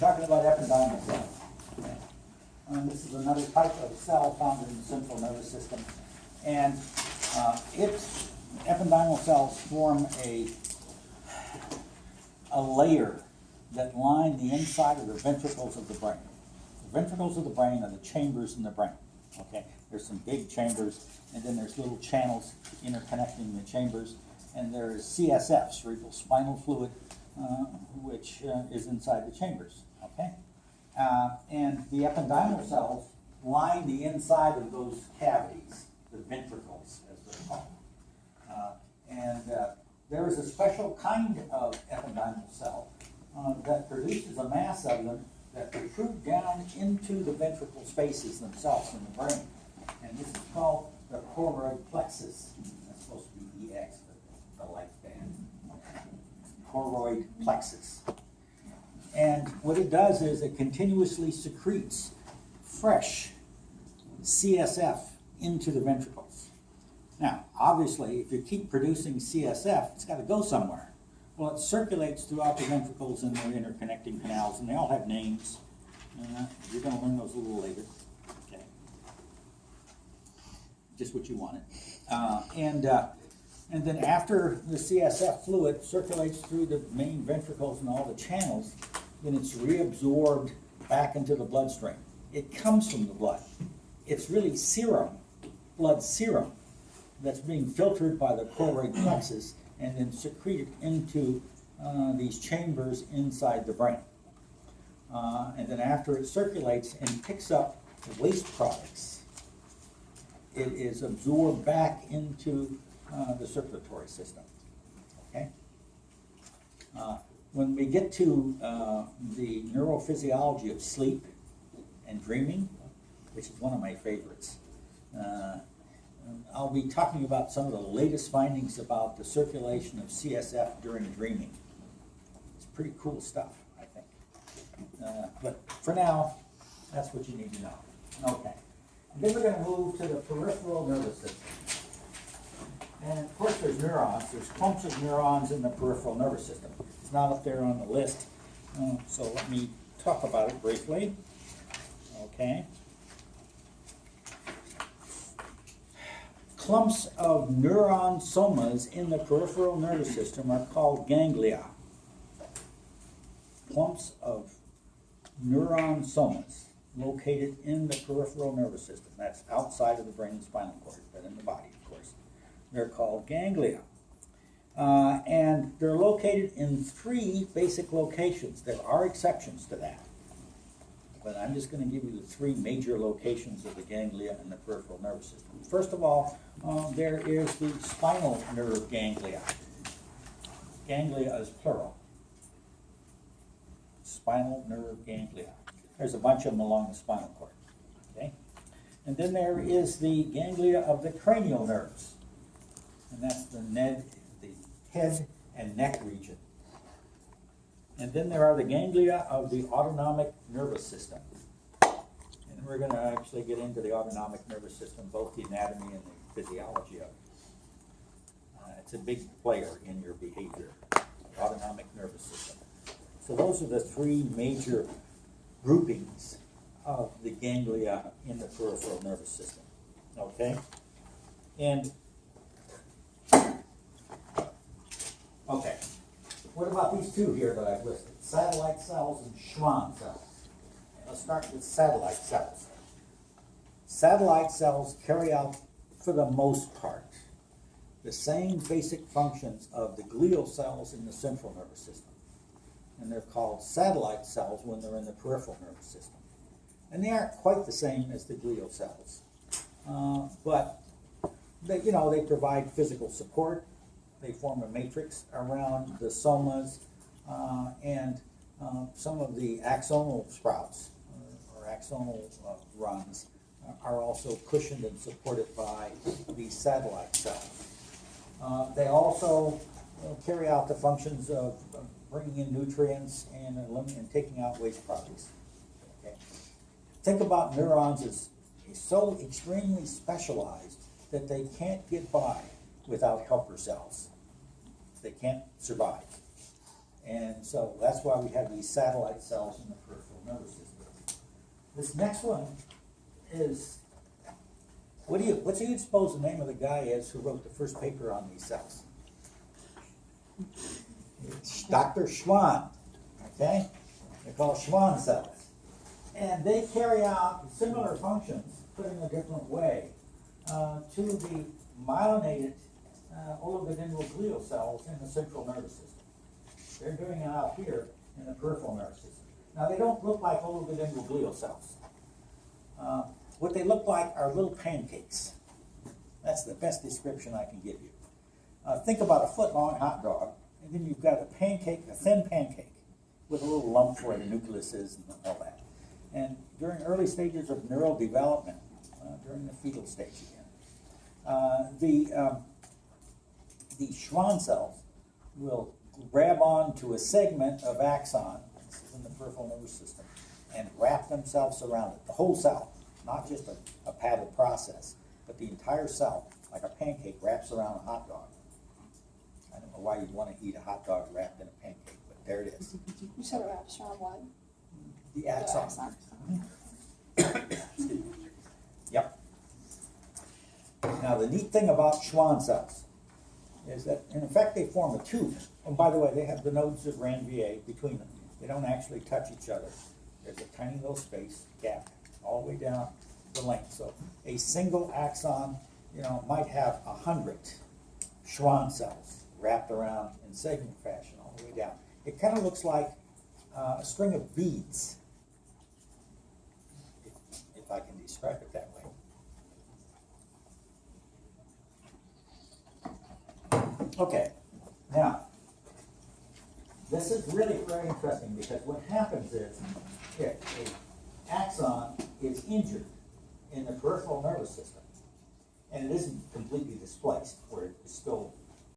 talking about ependymal cells. Okay. This is another type of cell found in the central nervous system. And ependymal cells form a layer that line the inside of the ventricles of the brain. The ventricles of the brain are the chambers in the brain. Okay, there's some big chambers, and then there's little channels interconnecting the chambers, and there's CSF, cerebral spinal fluid, which is inside the chambers. Okay, and the ependymal cells line the inside of those cavities, the ventricles, as they're called. There is a special kind of ependymal cell that produces a mass of them that protrude down into the ventricle spaces themselves in the brain. And this is called the choroid plexus. That's supposed to be EX, but the light band. Choroid plexus. And what it does is it continuously secretes fresh CSF into the ventricles. Now, obviously, if you keep producing CSF, it's got to go somewhere. Well, it circulates throughout the ventricles and their interconnecting canals, and they all have names. You're going to learn those a little later. Okay. Just what you wanted. And then after the CSF fluid circulates through the main ventricles and all the channels, then it's reabsorbed back into the bloodstream. It comes from the blood. It's really serum, blood serum, that's being filtered by the choroid plexus and then secreted into these chambers inside the brain. And then after it circulates and picks up waste products, it is absorbed back into the circulatory system. Okay? When we get to the neurophysiology of sleep and dreaming, which is one of my favorites, I'll be talking about some of the latest findings about the circulation of CSF during dreaming. It's pretty cool stuff, I think. But for now, that's what you need to know. Okay. And then we're going to move to the peripheral nervous system. And of course there's neurons. There's clumps of neurons in the peripheral nervous system. It's not up there on the list. So let me talk about it briefly. Okay. Clumps of neuron somas in the peripheral nervous system are called ganglia. Clumps of neuron somas located in the peripheral nervous system. That's outside of the brain and spinal cord, but in the body, of course. They're called ganglia. And they're located in 3 basic locations. There are exceptions to that. But I'm just going to give you the 3 major locations of the ganglia in the peripheral nervous system. First of all, there is the spinal nerve ganglia. Ganglia is plural. Spinal nerve ganglia. There's a bunch of them along the spinal cord. Okay? And then there is the ganglia of the cranial nerves. And that's the head and neck region. And then there are the ganglia of the autonomic nervous system. And we're going to actually get into the autonomic nervous system, both the anatomy and the physiology of it. It's a big player in your behavior, the autonomic nervous system. So those are the 3 major groupings of the ganglia in the peripheral nervous system. Okay? And, okay. What about these 2 here that I've listed? Satellite cells and Schwann cells. And let's start with satellite cells. Satellite cells carry out, for the most part, the same basic functions of the glial cells in the central nervous system. And they're called satellite cells when they're in the peripheral nervous system. And they aren't quite the same as the glial cells. But they provide physical support. They form a matrix around the somas, and some of the axonal sprouts or axonal runs are also cushioned and supported by these satellite cells. They also carry out the functions of bringing in nutrients and taking out waste products. Okay. Think about neurons as so extremely specialized that they can't get by without helper cells. They can't survive. And so that's why we have these satellite cells in the periphery. nervous system. This next one is, what's you suppose the name of the guy is who wrote the first paper on these cells? It's Dr. Schwann, okay? They're called Schwann cells. And they carry out similar functions, put in a different way, to the myelinated oligodendroglial cells in the central nervous system. They're doing it out here in the peripheral nervous system. Now, they don't look like oligodendroglial cells. What they look like are little pancakes. That's the best description I can give you. Think about a foot-long hot dog, and then you've got a pancake, a thin pancake, with a little lump where the nucleus is and all that. And during early stages of neural development, during the fetal stage again, the Schwann cells will grab onto a segment of axon, this is in the peripheral nervous system, and wrap themselves around it, the whole cell, not just a padded process, but the entire cell, like a pancake, wraps around a hot dog. I don't know why you'd want to eat a hot dog wrapped in a pancake, but there it is. You said it wraps around what? The axon. axon. Yep. Now, the neat thing about Schwann cells is that, in effect, they form a tube. And by the way, they have the nodes of Ranvier between them. They don't actually touch each other. There's a tiny little space, gap, all the way down the length. So a single axon, might have 100 Schwann cells wrapped around in segment fashion all the way down. It kind of looks like a string of beads, if I can describe it that way. Okay, now, this is really very interesting because what happens is if an axon is injured in the peripheral nervous system, and it isn't completely displaced, where it's still